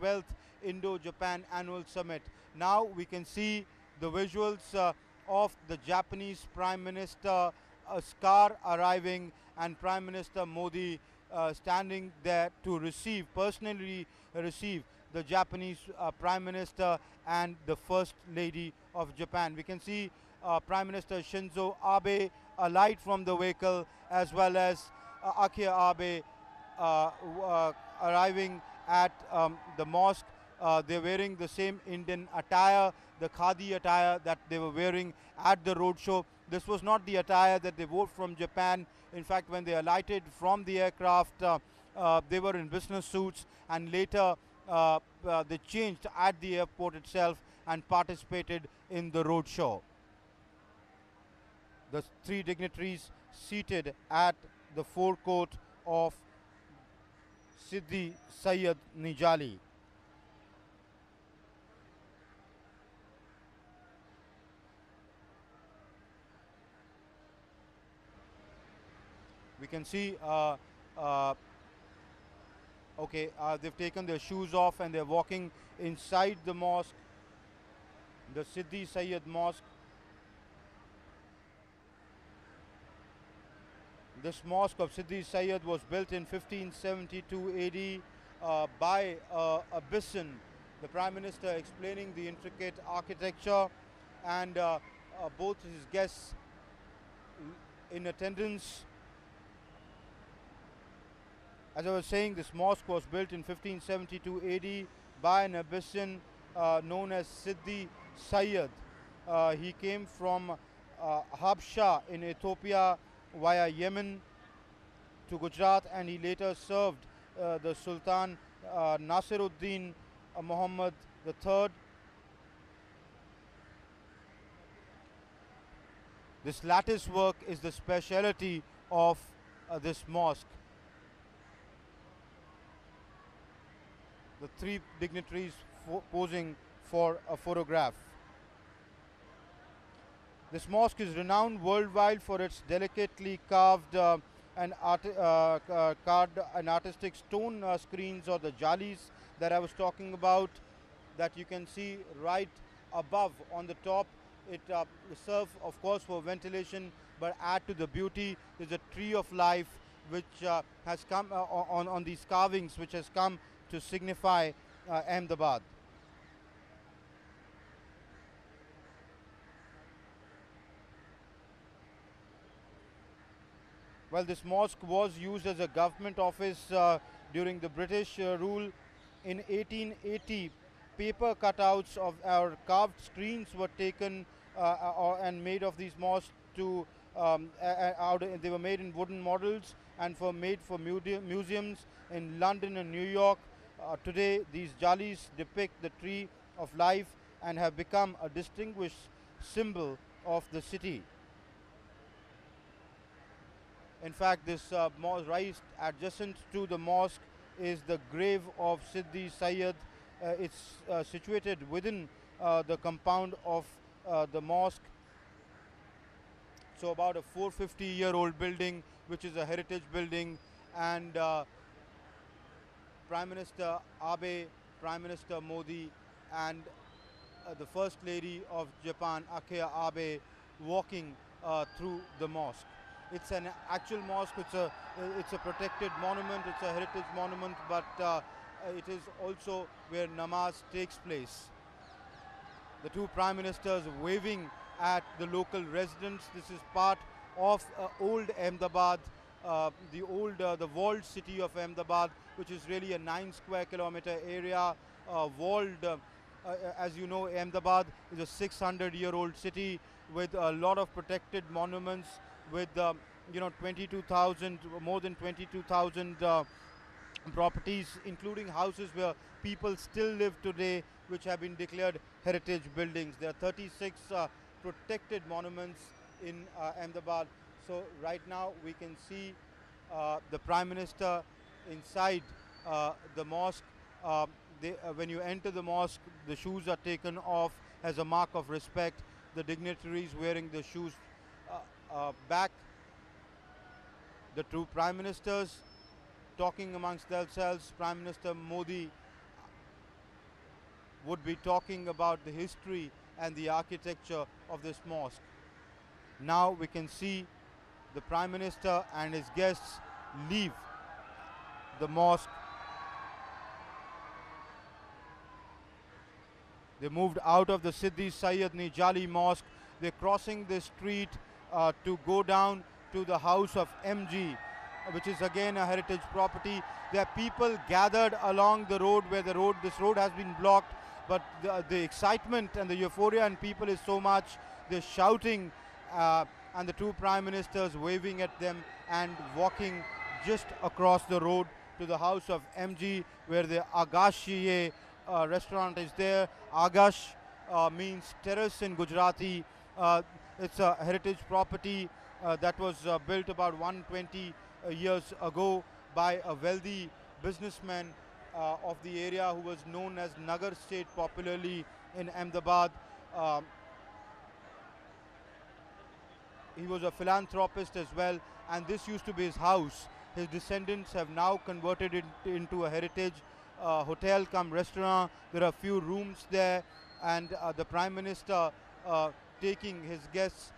12th Indo-Japan Annual Summit. Now we can see the visuals of the Japanese Prime Minister car arriving, and Prime Minister Modi standing there to personally receive the Japanese Prime Minister and the First Lady of Japan. We can see Prime Minister Shinzo Abe alight from the vehicle, as well as Akio Abe arriving at the mosque. They're wearing the same Indian attire, the khadi attire that they were wearing at the roadshow. This was not the attire that they wore from Japan. In fact, when they alighted from the aircraft, they were in business suits, and later they changed at the airport itself and participated in the roadshow. The three dignitaries seated at the forecourt of Sidi Sayyid Nijali. We can see they've taken their shoes off and they're walking inside the mosque, the Sidi Sayyid Mosque. This mosque of Sidi Sayyid was built in 1572 AD by Abyssin. The Prime Minister explaining the intricate architecture, and both his guests in attendance. As I was saying, this mosque was built in 1572 AD by an Abyssin known as Sidi Sayyid. He came from Habsha in Ethiopia via Yemen to Gujarat, and he later served the Sultan Nasiruddin Muhammad III. This lattice work is the speciality of this mosque. The three dignitaries posing for a photograph. This mosque is renowned worldwide for its delicately carved and artistic stone screens, or the jalis that I was talking about, that you can see right above on the top. It serves, of course, for ventilation, but add to the beauty. There's a tree of life which has come on these carvings, which has come to signify Ahmedabad. Well, this mosque was used as a government office during the British rule. In 1880, paper cutouts of our carved screens were taken and made of these mosques to they were made in wooden models and made for museums in London and New York. Today, these jalis depict the tree of life and have become a distinguished symbol of the city. In fact, this mosque right adjacent to the mosque is the grave of Sidi Sayyid. It's situated within the compound of the mosque. So about a 450-year-old building, which is a heritage building, and Prime Minister Abe, Prime Minister Modi, and the First Lady of Japan, Akio Abe, walking through the mosque. It's an actual mosque. It's a protected monument. It's a heritage monument, but it is also where namaz takes place. The two prime ministers waving at the local residents. This is part of old Ahmedabad, the walled city of Ahmedabad, which is really a 9 square kilometer area, walled. As you know, Ahmedabad is a 600-year-old city with a lot of protected monuments, with 22,000, more than 22,000 properties, including houses where people still live today, which have been declared heritage buildings. There are 36 protected monuments in Ahmedabad. So right now we can see the Prime Minister inside the mosque. When you enter the mosque, the shoes are taken off as a mark of respect. The dignitaries wearing the shoes back. The two prime ministers talking amongst themselves. Prime Minister Modi would be talking about the history and the architecture of this mosque. Now we can see the Prime Minister and his guests leave the mosque. They moved out of the Siddi Sayyid Nijali Mosque. They're crossing the street to go down to the house of MG, which is again a heritage property. There are people gathered along the road where this road has been blocked, but the excitement and the euphoria in people is so much. They're shouting, and the two prime ministers waving at them and walking just across the road to the house of MG, where the Agashiye restaurant is there. Agash means terrace in Gujarati. It's a heritage property that was built about 120 years ago by a wealthy businessman of the area who was known as Nagar State popularly in Ahmedabad. He was a philanthropist as well, and this used to be his house. His descendants have now converted it into a heritage hotel cum restaurant. There are a few rooms there, and the Prime Minister taking his guests